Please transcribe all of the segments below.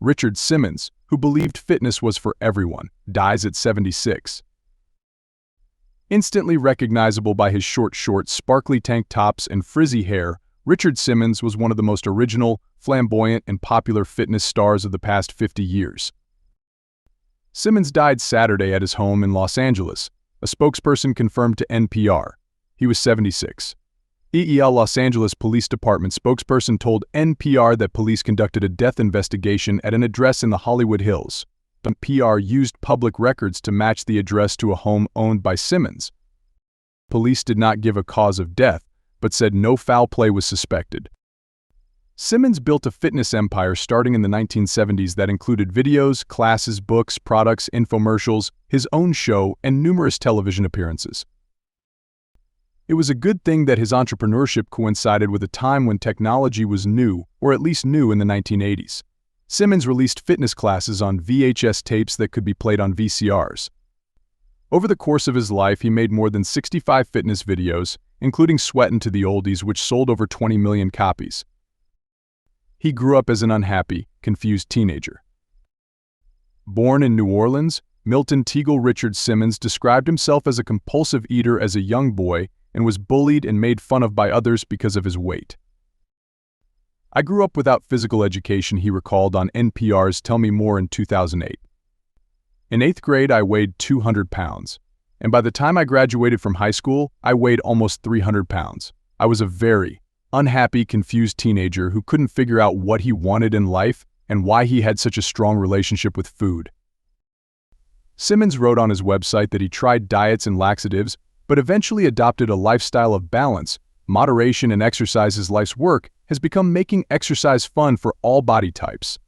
Richard Simmons, who believed fitness was for everyone, dies at 76. Instantly recognizable by his short shorts, sparkly tank tops, and frizzy hair, Richard Simmons was one of the most original, flamboyant, and popular fitness stars of the past 50 years. Simmons died Saturday at his home in Los Angeles, a spokesperson confirmed to NPR. He was 76. Los Angeles Police Department spokesperson told NPR that police conducted a death investigation at an address in the Hollywood Hills. NPR used public records to match the address to a home owned by Simmons. Police did not give a cause of death, but said no foul play was suspected. Simmons built a fitness empire starting in the 1970s that included videos, classes, books, products, infomercials, his own show, and numerous television appearances. It was a good thing that his entrepreneurship coincided with a time when technology was new, or at least new in the 1980s. Simmons released fitness classes on VHS tapes that could be played on VCRs. Over the course of his life, he made more than 65 fitness videos, including Sweatin' to the Oldies, which sold over 20 million copies. He grew up as an unhappy, confused teenager. Born in New Orleans, Milton Teagle Richard Simmons described himself as a compulsive eater as a young boy and was bullied and made fun of by others because of his weight. "I grew up without physical education," he recalled on NPR's Tell Me More in 2008. "In 8th grade, I weighed 200 pounds. And by the time I graduated from high school, I weighed almost 300 pounds. I was a very unhappy, confused teenager who couldn't figure out what he wanted in life and why he had such a strong relationship with food." Simmons wrote on his website that he tried diets and laxatives, but eventually adopted a lifestyle of balance, moderation, and exercise. His life's work has become making exercise fun for all body types.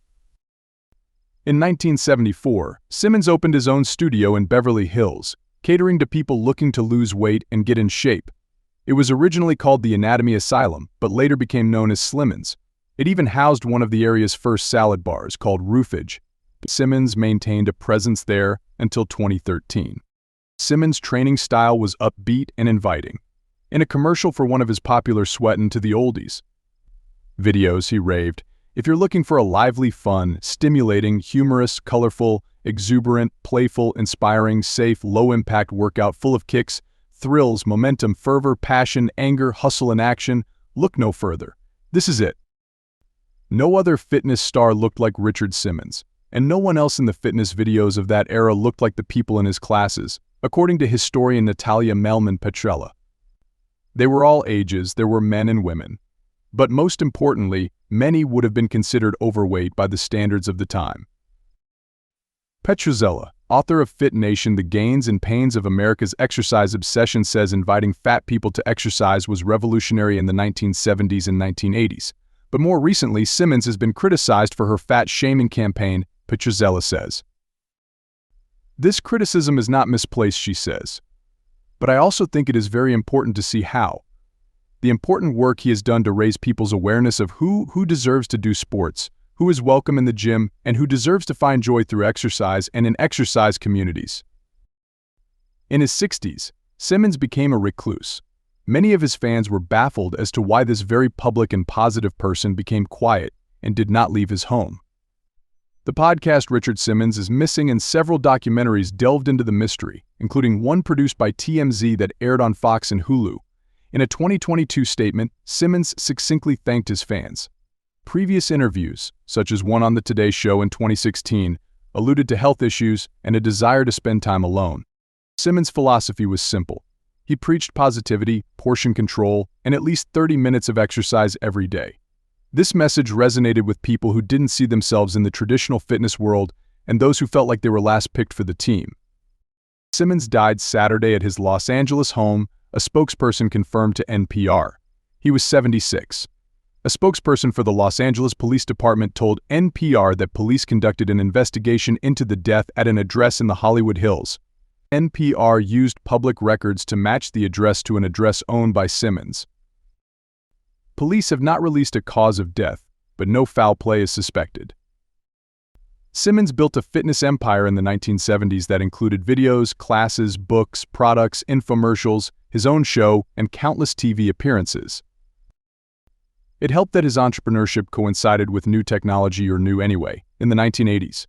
In 1974, Simmons opened his own studio in Beverly Hills, catering to people looking to lose weight and get in shape. It was originally called the Anatomy Asylum, but later became known as Simmons. It even housed one of the area's first salad bars, called Roofage. Simmons maintained a presence there until 2013. Simmons' training style was upbeat and inviting. In a commercial for one of his popular Sweatin' to the Oldies videos, he raved, "If you're looking for a lively, fun, stimulating, humorous, colorful, exuberant, playful, inspiring, safe, low-impact workout full of kicks, thrills, momentum, fervor, passion, anger, hustle, and action, look no further. This is it." No other fitness star looked like Richard Simmons, and no one else in the fitness videos of that era looked like the people in his classes, according to historian Natalia Melman-Petrella. They were all ages, there were men and women. But most importantly, many would have been considered overweight by the standards of the time. Petrella, author of Fit Nation: The Gains and Pains of America's Exercise Obsession, says inviting fat people to exercise was revolutionary in the 1970s and 1980s. But more recently, Simmons has been criticized for her fat-shaming campaign, Petrella says. "This criticism is not misplaced," she says. "But I also think it is very important to see how the important work he has done to raise people's awareness of who deserves to do sports, who is welcome in the gym, and who deserves to find joy through exercise and in exercise communities." In his 60s, Simmons became a recluse. Many of his fans were baffled as to why this very public and positive person became quiet and did not leave his home. The podcast Richard Simmons is Missing and several documentaries delved into the mystery, including one produced by TMZ that aired on Fox and Hulu. In a 2022 statement, Simmons succinctly thanked his fans. Previous interviews, such as one on The Today Show in 2016, alluded to health issues and a desire to spend time alone. Simmons' philosophy was simple. He preached positivity, portion control, and at least 30 minutes of exercise every day. This message resonated with people who didn't see themselves in the traditional fitness world and those who felt like they were last picked for the team. Simmons died Saturday at his Los Angeles home, a spokesperson confirmed to NPR. He was 76. A spokesperson for the Los Angeles Police Department told NPR that police conducted an investigation into the death at an address in the Hollywood Hills. NPR used public records to match the address to an address owned by Simmons. Police have not released a cause of death, but no foul play is suspected. Simmons built a fitness empire in the 1970s that included videos, classes, books, products, infomercials, his own show, and countless TV appearances. It helped that his entrepreneurship coincided with new technology, or new anyway, in the 1980s.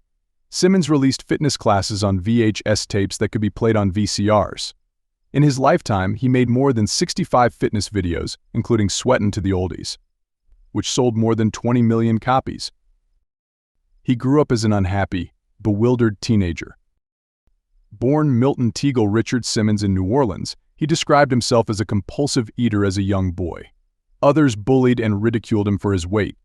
Simmons released fitness classes on VHS tapes that could be played on VCRs. In his lifetime, he made more than 65 fitness videos, including Sweatin' to the Oldies, which sold more than 20 million copies. He grew up as an unhappy, bewildered teenager. Born Milton Teagle Richard Simmons in New Orleans, he described himself as a compulsive eater as a young boy. Others bullied and ridiculed him for his weight,